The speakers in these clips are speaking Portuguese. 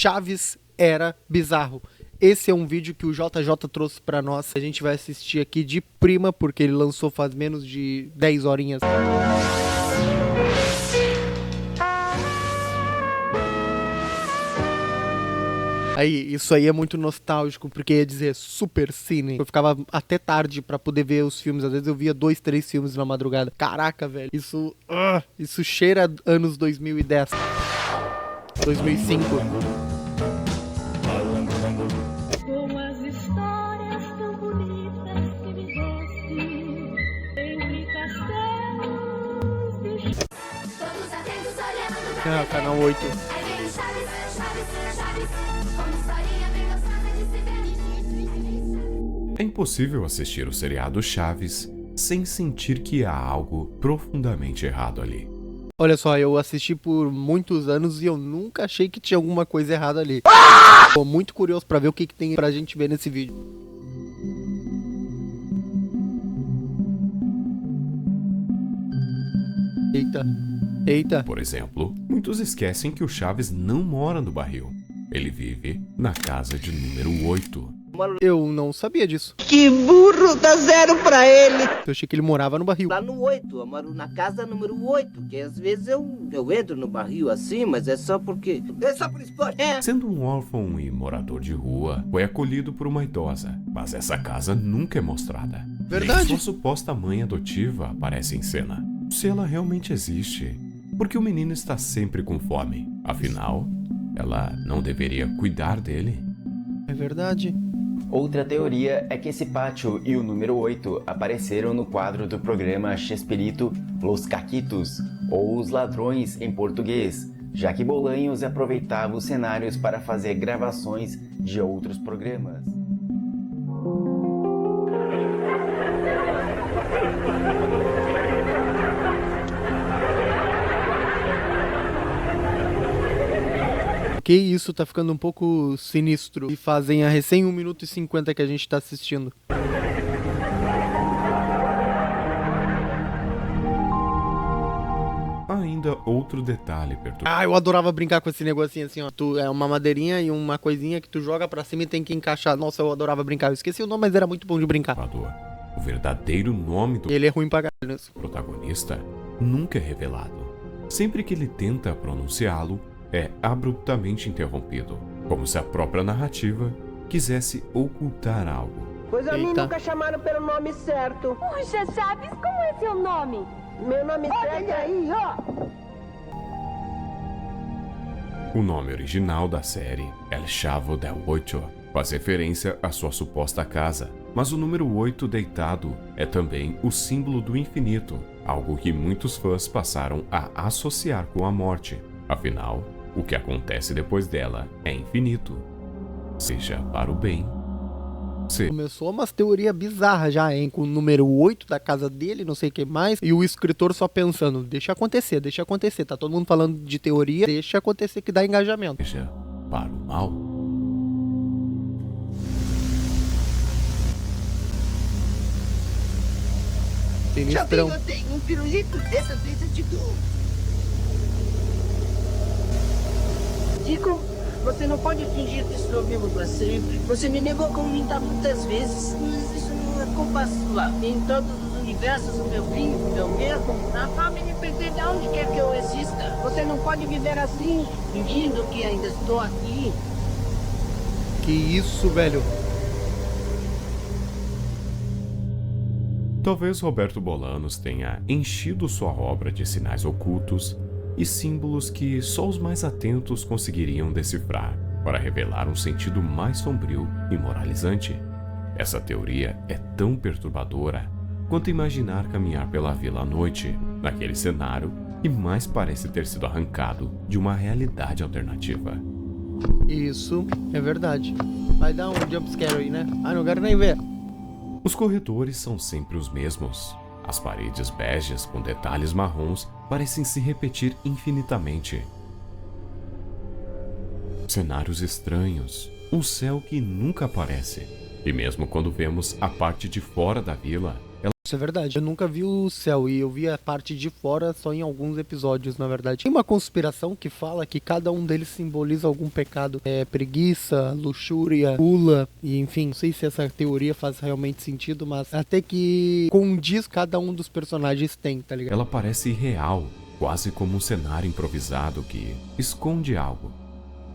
Chaves era bizarro. Esse é um vídeo que o JJ trouxe pra nós. A gente vai assistir aqui de prima, porque ele lançou faz menos de 10 horinhas. Aí, isso aí é muito nostálgico, porque ia dizer super cine. Eu ficava até tarde pra poder ver os filmes. Às vezes eu via 2, 3 filmes na madrugada. Caraca, velho. Isso cheira anos 2010. 2005. Com as histórias tão bonitas que me desse, entre castelos de... Todos atentos olhando pra Canal 8. Aí vem o Chaves, Chaves, Chaves, como historinha bem gostosa de se ver. É impossível assistir o seriado Chaves sem sentir que há algo profundamente errado ali. Olha só, eu assisti por muitos anos e eu nunca achei que tinha alguma coisa errada ali. Tô muito curioso pra ver o que tem pra gente ver nesse vídeo. Eita. Por exemplo, muitos esquecem que o Chaves não mora no barril. Ele vive na casa de número 8. Eu não sabia disso. Que burro, dá 0 pra ele. Eu achei que ele morava no barril. Lá no 8, eu moro na casa número 8, que às vezes eu entro no barril assim, mas é só porque... É só por esporte. Sendo um órfão e morador de rua, foi acolhido por uma idosa, mas essa casa nunca é mostrada. Verdade. Nem sua suposta mãe adotiva aparece em cena. Se ela realmente existe, porque o menino está sempre com fome. Afinal, ela não deveria cuidar dele? É verdade. Outra teoria é que esse pátio e o número 8 apareceram no quadro do programa Chespirito Los Caquitos, ou Os Ladrões em português, já que Bolanhos aproveitava os cenários para fazer gravações de outros programas. Que isso, tá ficando um pouco sinistro. E fazem a recém 1 minuto e 50 que a gente tá assistindo. Ainda outro detalhe perturbador. Eu adorava brincar com esse negocinho assim, ó. Tu é uma madeirinha e uma coisinha que tu joga pra cima e tem que encaixar. Nossa, eu adorava brincar. Eu esqueci o nome, mas era muito bom de brincar. O verdadeiro nome do Ele é ruim pra caralho. protagonista nunca é revelado. Sempre que ele tenta pronunciá-lo, é abruptamente interrompido, como se a própria narrativa quisesse ocultar algo. Pois a mim Eita. nunca chamaram pelo nome certo. Puxa, Chaves, como é seu nome? Meu nome certo aí, ó. O nome original da série, El Chavo del Ocho, faz referência à sua suposta casa, mas o número 8 deitado é também o símbolo do infinito, algo que muitos fãs passaram a associar com a morte. Afinal, o que acontece depois dela é infinito, seja para o bem, Começou umas teorias bizarras já, hein? Com o número 8 da casa dele, não sei o que mais. E o escritor só pensando, deixa acontecer. Tá todo mundo falando de teoria, deixa acontecer que dá engajamento. seja para o mal. Sinistrão. Eu tenho um pirulito, dessa vez eu te dou. Dico, você não pode fingir que estou vivo para sempre. Você me negou a comentar muitas vezes. Mas isso não é culpa sua. Em todos os universos, o meu fim, o meu mesmo. A fome me pertence aonde quer que eu exista. Você não pode viver assim, fingindo que ainda estou aqui. Que isso, velho? Talvez Roberto Bolanos tenha enchido sua obra de sinais ocultos e símbolos que só os mais atentos conseguiriam decifrar, para revelar um sentido mais sombrio e moralizante. Essa teoria é tão perturbadora quanto imaginar caminhar pela vila à noite, naquele cenário que mais parece ter sido arrancado de uma realidade alternativa. Isso é verdade. Vai dar um jumpscare aí, né? Não quero nem ver. Os corredores são sempre os mesmos. As paredes beges com detalhes marrons parecem se repetir infinitamente. Cenários estranhos, um céu que nunca aparece. E mesmo quando vemos a parte de fora da vila, ela Isso é verdade. Eu nunca vi o céu e eu vi a parte de fora só em alguns episódios, na verdade. Tem uma conspiração que fala que cada um deles simboliza algum pecado. É preguiça, luxúria, gula, e enfim, não sei se essa teoria faz realmente sentido, mas até que condiz cada um dos personagens tem, tá ligado? Ela parece irreal, quase como um cenário improvisado que esconde algo.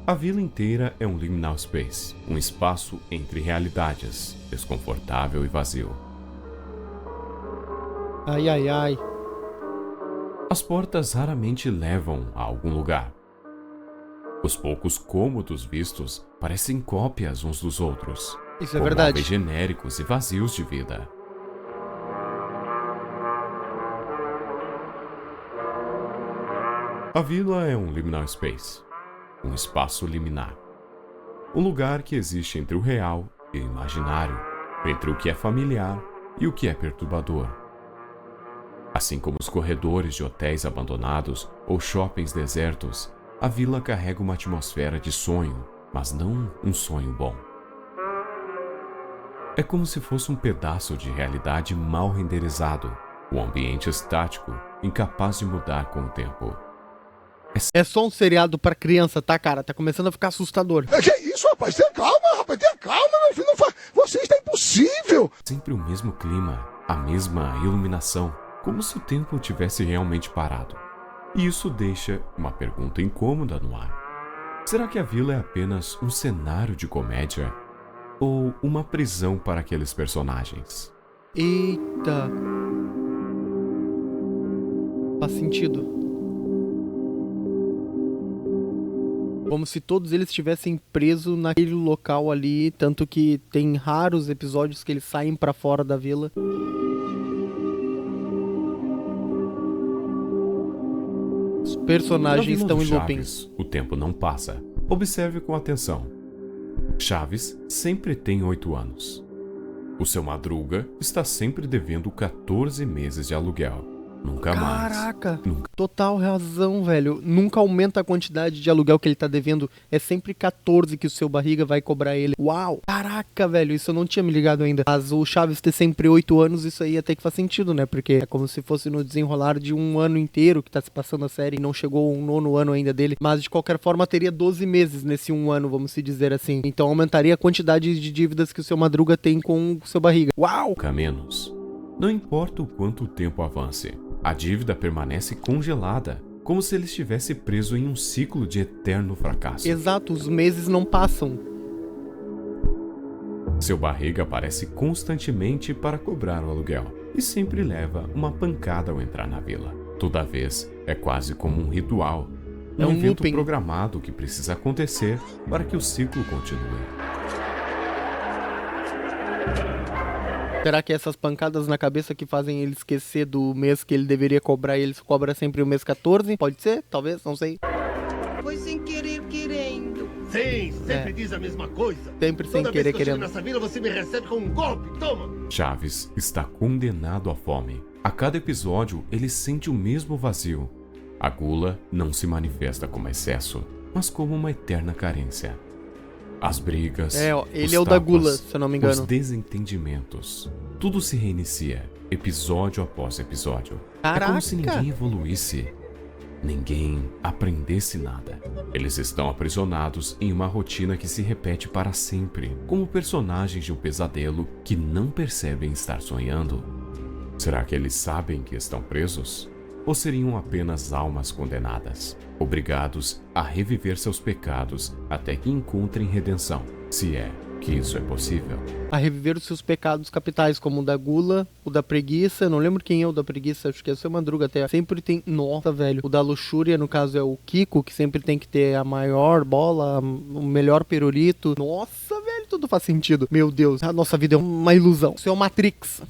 A vila inteira é um liminal space, um espaço entre realidades, desconfortável e vazio. Ai, ai, ai. As portas raramente levam a algum lugar. Os poucos cômodos vistos parecem cópias uns dos outros. Isso é com verdade. móveis genéricos e vazios de vida. A vila é um liminal space, um espaço liminar. Um lugar que existe entre o real e o imaginário, entre o que é familiar e o que é perturbador. Assim como os corredores de hotéis abandonados ou shoppings desertos, a vila carrega uma atmosfera de sonho, mas não um sonho bom. É como se fosse um pedaço de realidade mal renderizado, um ambiente estático, incapaz de mudar com o tempo. É só um seriado pra criança, tá, cara? Tá começando a ficar assustador. Que isso, rapaz? Tenha calma, rapaz. Tenha calma, meu filho. Não faz... Você está impossível. Sempre o mesmo clima, a mesma iluminação, como se o tempo tivesse realmente parado. E isso deixa uma pergunta incômoda no ar. Será que a vila é apenas um cenário de comédia? Ou uma prisão para aqueles personagens? Eita. Faz sentido. Como se todos eles estivessem presos naquele local ali, tanto que tem raros episódios que eles saem pra fora da vila. Os personagens Na vila estão em do looping. Chaves, o tempo não passa. Observe com atenção. Chaves sempre tem 8 anos. O seu Madruga está sempre devendo 14 meses de aluguel. Nunca mais. Caraca, Nunca. total razão, velho. Nunca aumenta a quantidade de aluguel que ele tá devendo. É sempre 14 que o seu barriga vai cobrar ele. Uau! Caraca, velho, isso eu não tinha me ligado ainda. Mas o Chaves ter sempre 8 anos, isso aí até que faz sentido, né? Porque é como se fosse no desenrolar de um ano inteiro que tá se passando a série e não chegou um 9º ano ainda dele. Mas de qualquer forma teria 12 meses nesse um ano, vamos se dizer assim. Então aumentaria a quantidade de dívidas que o seu Madruga tem com o seu barriga. Uau! Nunca menos. Não importa o quanto o tempo avance, a dívida permanece congelada, como se ele estivesse preso em um ciclo de eterno fracasso. Exato, os meses não passam. Seu barriga aparece constantemente para cobrar o aluguel e sempre leva uma pancada ao entrar na vila. Toda vez é quase como um ritual. É um evento looping programado que precisa acontecer para que o ciclo continue. Será que essas pancadas na cabeça que fazem ele esquecer do mês que ele deveria cobrar e ele cobra sempre o mês 14? Pode ser? Talvez, não sei. Foi sem querer, querendo. Sim, sempre É. diz a mesma coisa. Sempre sem Toda querer, vez que eu chego querendo. nessa vila, você me recebe com um golpe. Toma. Chaves está condenado à fome. A cada episódio, ele sente o mesmo vazio. A gula não se manifesta como excesso, mas como uma eterna carência. As brigas, É, ó, ele os é o da tapas, gula, se eu não me os engano. desentendimentos. Tudo se reinicia, episódio após episódio. É Caraca! como se ninguém evoluísse. Ninguém aprendesse nada. Eles estão aprisionados em uma rotina que se repete para sempre, como personagens de um pesadelo que não percebem estar sonhando. Será que eles sabem que estão presos? Ou seriam apenas almas condenadas, obrigados a reviver seus pecados até que encontrem redenção, se é que isso é possível? A reviver os seus pecados capitais, como o da gula, o da preguiça. Não lembro quem é o da preguiça, acho que é o seu Madruga até. Sempre tem. Nossa, velho. O da luxúria, no caso, é o Kiko, que sempre tem que ter a maior bola, o melhor pirulito. Nossa, velho, tudo faz sentido. Meu Deus, a nossa vida é uma ilusão. Isso é o Matrix.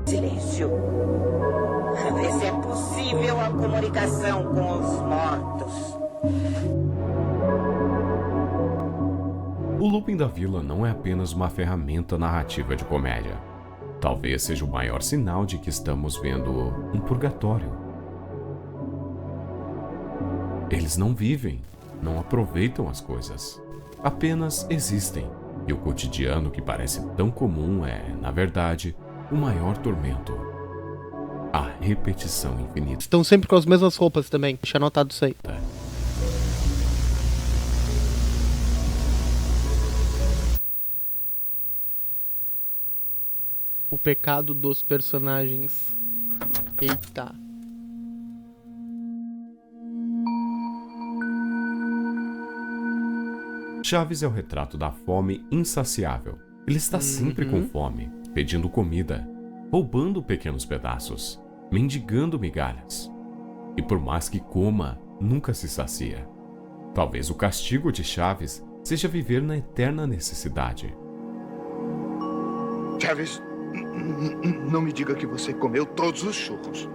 Silêncio. Vê se é possível a comunicação com os mortos. O looping da vila não é apenas uma ferramenta narrativa de comédia. Talvez seja o maior sinal de que estamos vendo um purgatório. Eles não vivem, não aproveitam as coisas. apenas existem. E o cotidiano que parece tão comum é, na verdade, o maior tormento. A repetição infinita. Estão sempre com as mesmas roupas também. Deixa anotado isso aí. O pecado dos personagens. Eita. Chaves é o retrato da fome insaciável. Ele está sempre com fome, pedindo comida, roubando pequenos pedaços, mendigando migalhas. E por mais que coma, nunca se sacia. Talvez o castigo de Chaves seja viver na eterna necessidade. Chaves, não me diga que você comeu todos os churros.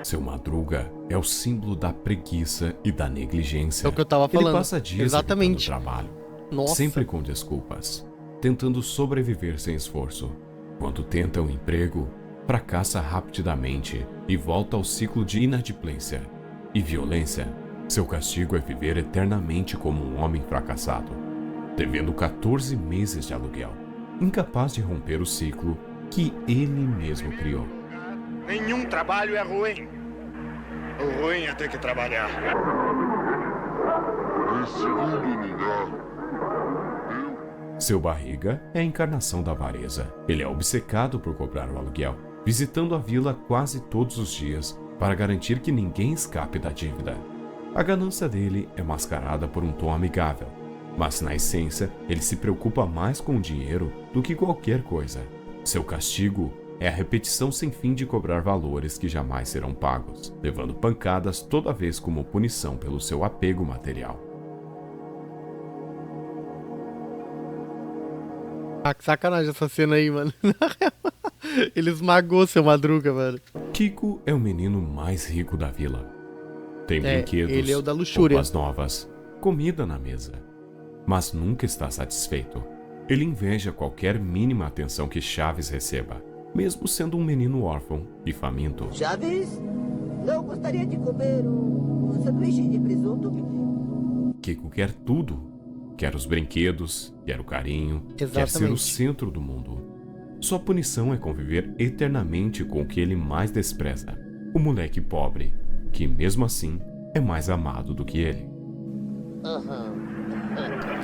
Seu Madruga é o símbolo da preguiça e da negligência. É o que eu tava falando. Ele passa dias Exatamente. evitando trabalho, Nossa. sempre com desculpas, tentando sobreviver sem esforço. Quando tenta um emprego, fracassa rapidamente e volta ao ciclo de inadimplência e violência. Seu castigo é viver eternamente como um homem fracassado, devendo 14 meses de aluguel, incapaz de romper o ciclo que ele mesmo criou. Nenhum trabalho é ruim. O ruim é ter que trabalhar. Em segundo lugar, Seu Barriga é a encarnação da avareza. Ele é obcecado por cobrar o aluguel, visitando a vila quase todos os dias para garantir que ninguém escape da dívida. A ganância dele é mascarada por um tom amigável, mas na essência ele se preocupa mais com o dinheiro do que qualquer coisa. Seu castigo é a repetição sem fim de cobrar valores que jamais serão pagos, levando pancadas toda vez como punição pelo seu apego material. Ah, que sacanagem essa cena aí, mano. Ele esmagou seu Madruga, mano. Kiko é o menino mais rico da vila. Tem brinquedos, ele é o da luxúria. roupas novas, comida na mesa. Mas nunca está satisfeito. Ele inveja qualquer mínima atenção que Chaves receba, mesmo sendo um menino órfão e faminto. Chaves, eu gostaria de comer um sanduíche de presunto. Kiko quer tudo. Quer os brinquedos, quer o carinho, quer ser o Exatamente. centro do mundo. Sua punição é conviver eternamente com o que ele mais despreza, o moleque pobre, que mesmo assim é mais amado do que ele.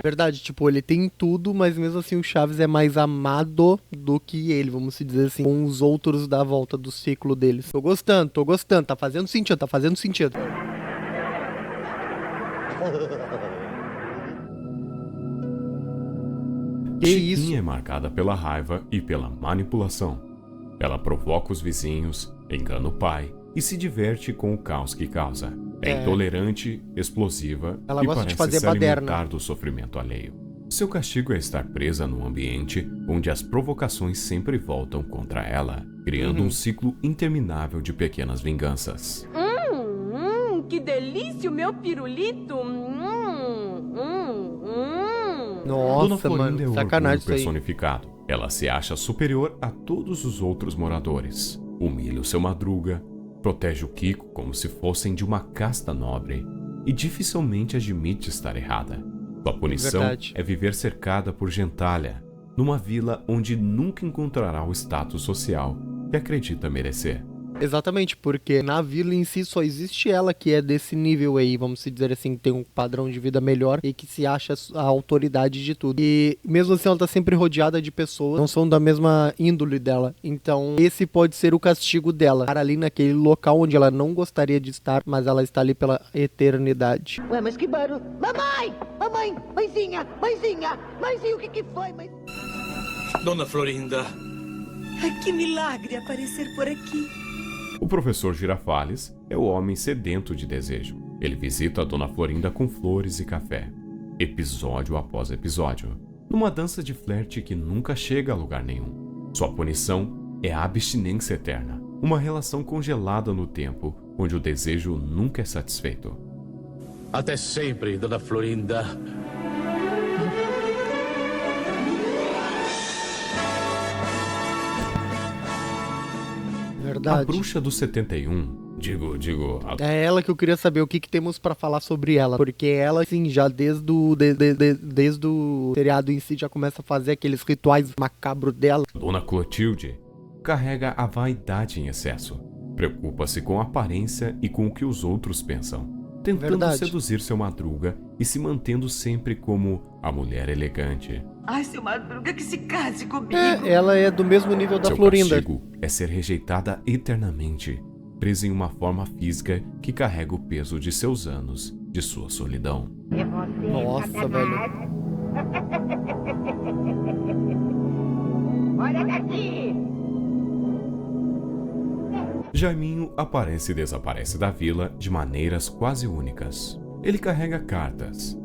Verdade, tipo, ele tem tudo, mas mesmo assim o Chaves é mais amado do que ele, vamos dizer assim, com os outros da volta do ciclo deles. Tô gostando, tá fazendo sentido, Que Chiquinha isso? é marcada pela raiva e pela manipulação. Ela provoca os vizinhos, engana o pai e se diverte com o caos que causa. É intolerante, explosiva Ela e gosta de parece fazer se baderna. alimentar do sofrimento alheio. Seu castigo é estar presa num ambiente onde as provocações sempre voltam contra ela, criando um ciclo interminável de pequenas vinganças. Que delícia o meu pirulito. Dona Nossa, Florinda mano, é o sacanagem orgulho isso aí. personificado. Ela se acha superior a todos os outros moradores. Humilha o seu Madruga, protege o Kiko como se fossem de uma casta nobre e dificilmente admite estar errada. Sua punição Verdade. é viver cercada por gentalha, numa vila onde nunca encontrará o status social que acredita merecer. Exatamente, porque na vila em si só existe ela que é desse nível aí, vamos dizer assim, que tem um padrão de vida melhor e que se acha a autoridade de tudo. E mesmo assim ela tá sempre rodeada de pessoas que não são da mesma índole dela. Então esse pode ser o castigo dela, estar ali naquele local onde ela não gostaria de estar, mas ela está ali pela eternidade. Ué, mas que barulho. Mamãe! Mamãe! Mãezinha! Mãezinha! Mãezinha, o que foi, mãe? Dona Florinda. Que milagre aparecer por aqui. O professor Girafales é o homem sedento de desejo. Ele visita a Dona Florinda com flores e café, episódio após episódio, numa dança de flerte que nunca chega a lugar nenhum. Sua punição é a abstinência eterna, uma relação congelada no tempo, onde o desejo nunca é satisfeito. Até sempre, Dona Florinda. A Verdade. Bruxa do 71 Digo, É ela que eu queria saber o que temos pra falar sobre ela. Porque ela, assim, já desde o seriado em si, já começa a fazer aqueles rituais macabros dela. Dona Clotilde carrega a vaidade em excesso. Preocupa-se com a aparência e com o que os outros pensam, tentando Verdade. seduzir seu Madruga e se mantendo sempre como a mulher elegante. Ai, seu Madruga, que se case comigo. Ela é do mesmo nível da Seu Florinda. castigo é ser rejeitada eternamente, presa em uma forma física que carrega o peso de seus anos, de sua solidão. Nossa, velho. Olha daqui! Jaiminho aparece e desaparece da vila de maneiras quase únicas. Ele carrega cartas,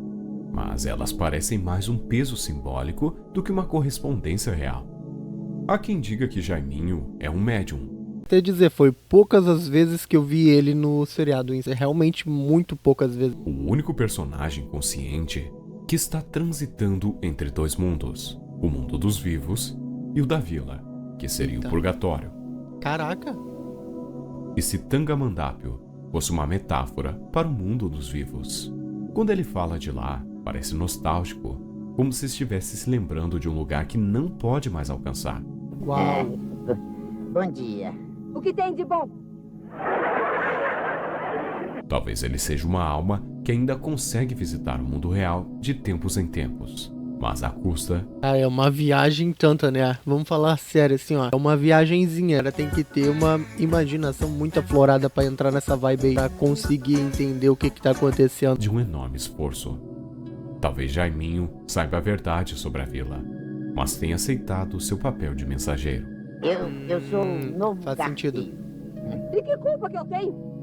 mas elas parecem mais um peso simbólico do que uma correspondência real. Há quem diga que Jaiminho é um médium. Até dizer, foi poucas as vezes que eu vi ele no seriado. Realmente muito poucas vezes. O único personagem consciente que está transitando entre dois mundos, o mundo dos vivos e o da vila, que seria o purgatório. Caraca. E se Tangamandapio fosse uma metáfora para o mundo dos vivos? Quando ele fala de lá, parece nostálgico, como se estivesse se lembrando de um lugar que não pode mais alcançar. Uau. Bom dia. O que tem de bom? Talvez ele seja uma alma que ainda consegue visitar o mundo real de tempos em tempos, mas à custa Ah, é uma viagem tanta, né? Vamos falar sério, assim, ó. É uma viagenzinha. Ela tem que ter uma imaginação muito aflorada pra entrar nessa vibe aí, pra conseguir entender o que tá acontecendo. de um enorme esforço. Talvez Jaiminho saiba a verdade sobre a vila, mas tenha aceitado seu papel de mensageiro. Eu sou um novo Faz daqui. sentido. E que culpa que eu tenho?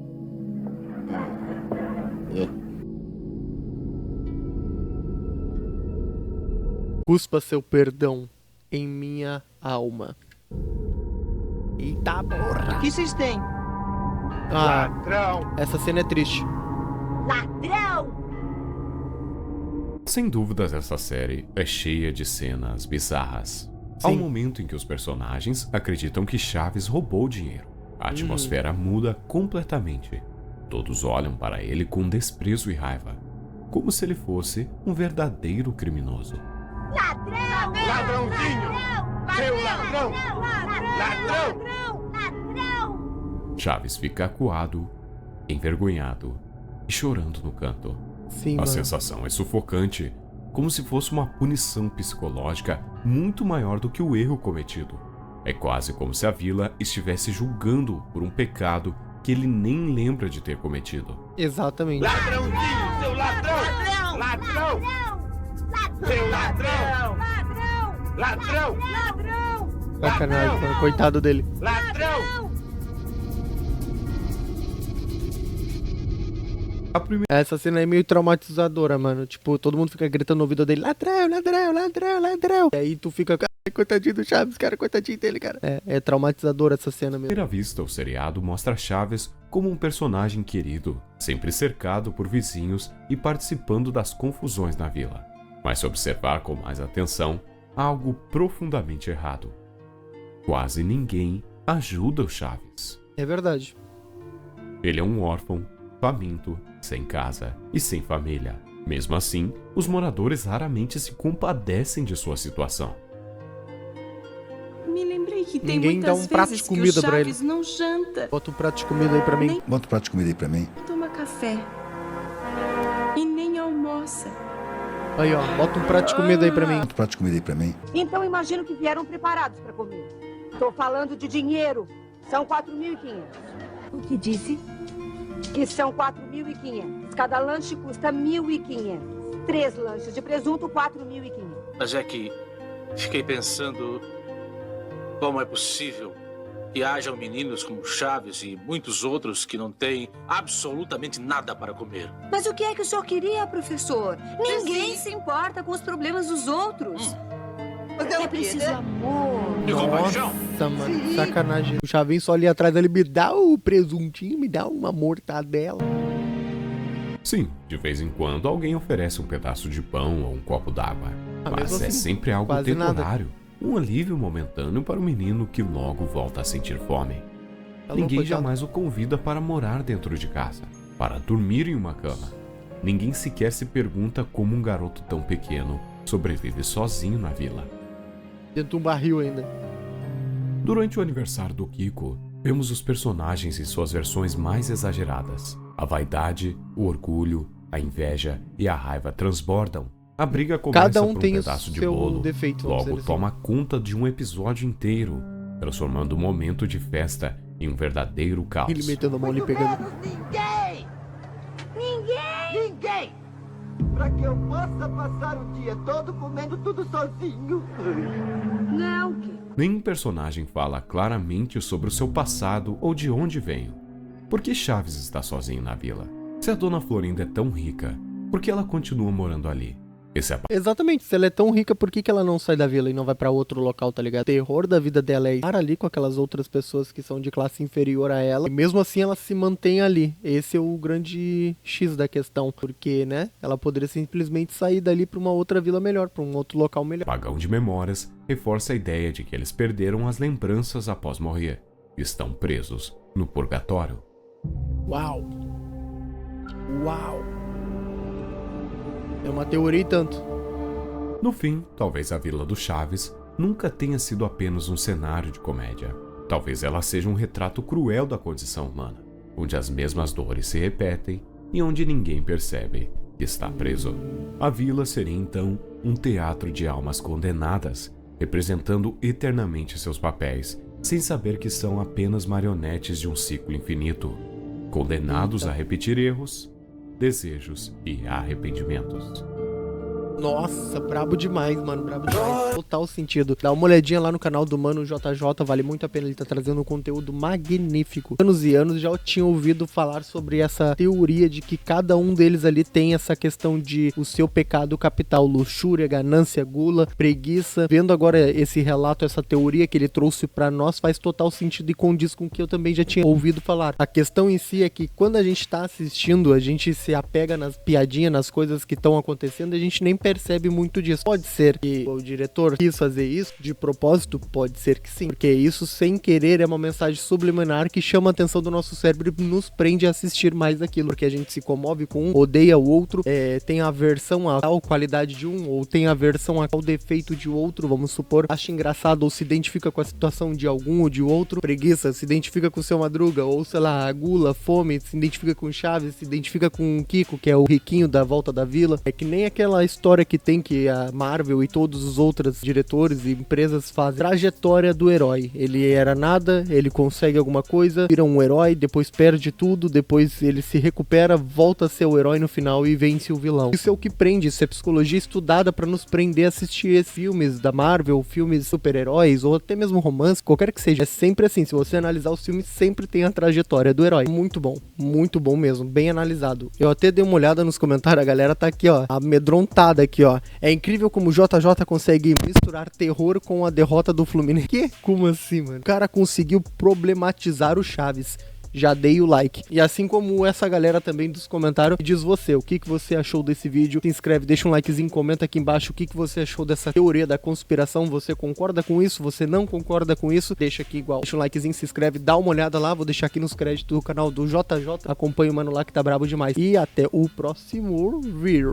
Cuspa seu perdão em minha alma. Eita porra. O que vocês têm? Ah, essa cena é triste. Ladrão! Sem dúvidas, essa série é cheia de cenas bizarras. Há um Sim. momento em que os personagens acreditam que Chaves roubou o dinheiro. A atmosfera muda completamente. Todos olham para ele com desprezo e raiva, como se ele fosse um verdadeiro criminoso. Ladrão! Ladrãozinho! Seu ladrão! Ladrão! Ladrão! Chaves fica acuado, envergonhado e chorando no canto. Sim, A mano. sensação é sufocante, como se fosse uma punição psicológica muito maior do que o erro cometido. É quase como se a vila estivesse julgando por um pecado que ele nem lembra de ter cometido. Exatamente. Ladrãozinho! Seu ladrão! Ladrão! Seu ladrão! Ladrão! Ladrão! Ladrão! Sacanagem, mano. Coitado dele. Ladrão! A primeira Essa cena é meio traumatizadora, mano. Tipo, todo mundo fica gritando no ouvido dele: ladrão, ladrão, ladrão, ladrão. E aí tu fica, ai, coitadinho do Chaves, cara, coitadinho dele, cara. É traumatizadora essa cena mesmo. primeira vista, o seriado mostra Chaves como um personagem querido, sempre cercado por vizinhos e participando das confusões na vila. Mas se observar com mais atenção, há algo profundamente errado. Quase ninguém ajuda o Chaves. É verdade. Ele é um órfão, faminto, sem casa e sem família. Mesmo assim, os moradores raramente se compadecem de sua situação. Me lembrei que tem Ninguém dá muitas um prato vezes de que o comida pra Chaves não janta, Bota um prato de comida aí pra mim. Bota um prato de comida aí pra mim. não toma café e nem almoça. Aí, ó, bota um prato de comida aí pra mim. Bota um prato de comida aí pra mim. Então imagino que vieram preparados para comer. Tô falando de dinheiro. São 4.500. O que disse? Que são 4.500. Cada lanche custa 1.500. 3 lanches de presunto, 4.500. Mas é que fiquei pensando como é possível que hajam meninos como Chaves e muitos outros que não têm absolutamente nada para comer. Mas o que é que o senhor queria, professor? Ninguém se importa com os problemas dos outros. É preciso amor. E compaixão? Nossa, mano, sacanagem. O Chavinho só ali atrás, ele me dá o presuntinho, me dá uma mortadela. Sim, de vez em quando alguém oferece um pedaço de pão ou um copo d'água. Ah, Mas mesmo é assim, sempre algo quase nada. temporário. Um alívio momentâneo para o menino que logo volta a sentir fome. Ninguém coitado. jamais o convida para morar dentro de casa, para dormir em uma cama. Ninguém sequer se pergunta como um garoto tão pequeno sobrevive sozinho na vila. Dentro de um barril ainda. Durante o aniversário do Kiko, vemos os personagens em suas versões mais exageradas. A vaidade, o orgulho, a inveja e a raiva transbordam. A briga começa Cada um por um tem o pedaço de seu bolo, defeito, vamos logo dizer toma conta de um episódio inteiro, transformando o momento de festa em um verdadeiro caos. Ele metendo a mão ali pegando. Ninguém! Ninguém! Pra que eu possa passar o dia todo comendo tudo sozinho. Não, que Nenhum personagem fala claramente sobre o seu passado ou de onde veio. Por que Chaves está sozinho na vila? Se a Dona Florinda é tão rica, por que ela continua morando ali? Esse é Exatamente, se ela é tão rica, por que ela não sai da vila e não vai pra outro local, tá ligado? O terror da vida dela é estar ali com aquelas outras pessoas que são de classe inferior a ela. E mesmo assim ela se mantém ali. Esse é o grande X da questão. Porque, né, ela poderia simplesmente sair dali pra uma outra vila melhor, pra um outro local melhor. apagão de memórias reforça a ideia de que eles perderam as lembranças após morrer. Estão presos no purgatório. Uau! Uau! É uma teoria e tanto. No fim, talvez a Vila do Chaves nunca tenha sido apenas um cenário de comédia. Talvez ela seja um retrato cruel da condição humana, onde as mesmas dores se repetem e onde ninguém percebe que está preso. A vila seria então um teatro de almas condenadas, representando eternamente seus papéis, sem saber que são apenas marionetes de um ciclo infinito, condenados a repetir erros, desejos e arrependimentos. Nossa, brabo demais, mano, brabo demais. Total sentido. Dá uma olhadinha lá no canal do Mano JJ, vale muito a pena, ele tá trazendo um conteúdo magnífico. Anos e anos já tinha ouvido falar sobre essa teoria de que cada um deles ali tem essa questão de o seu pecado capital, luxúria, ganância, gula, preguiça. Vendo agora esse relato, essa teoria que ele trouxe pra nós, faz total sentido e condiz com o que eu também já tinha ouvido falar. A questão em si é que quando a gente tá assistindo, a gente se apega nas piadinhas, nas coisas que estão acontecendo, a gente nem percebe muito disso. Pode ser que o diretor quis fazer isso de propósito, pode ser que sim, porque isso sem querer é uma mensagem subliminar que chama a atenção do nosso cérebro e nos prende a assistir mais daquilo, porque a gente se comove com um, odeia o outro, tem aversão a tal qualidade de um, ou tem aversão a tal defeito de outro, vamos supor, acha engraçado ou se identifica com a situação de algum ou de outro, preguiça, se identifica com o seu Madruga, ou sei lá, a gula, fome, se identifica com o Chaves, se identifica com o Kiko, que é o riquinho da Volta da Vila. É que nem aquela história que tem que a Marvel e todos os outros diretores e empresas fazem. Trajetória do herói. Ele era nada, ele consegue alguma coisa, vira um herói, depois perde tudo, depois ele se recupera, volta a ser o herói no final e vence o vilão. Isso é o que prende, isso é psicologia estudada pra nos prender a assistir esses filmes da Marvel, filmes super-heróis ou até mesmo romance, qualquer que seja. É sempre assim, se você analisar os filmes, sempre tem a trajetória do herói. Muito bom mesmo, bem analisado. Eu até dei uma olhada nos comentários, a galera tá aqui, ó, amedrontada aqui, ó. É incrível como o JJ consegue misturar terror com a derrota do Fluminense. Que? Como assim, mano? O cara conseguiu problematizar o Chaves. Já dei o like. E assim como essa galera também dos comentários, diz você, o que você achou desse vídeo? Se inscreve, deixa um likezinho, comenta aqui embaixo o que você achou dessa teoria da conspiração. Você concorda com isso? Você não concorda com isso? Deixa aqui igual. Deixa um likezinho, se inscreve, dá uma olhada lá. Vou deixar aqui nos créditos do canal do JJ. Acompanha o mano lá que tá brabo demais. E até o próximo vídeo.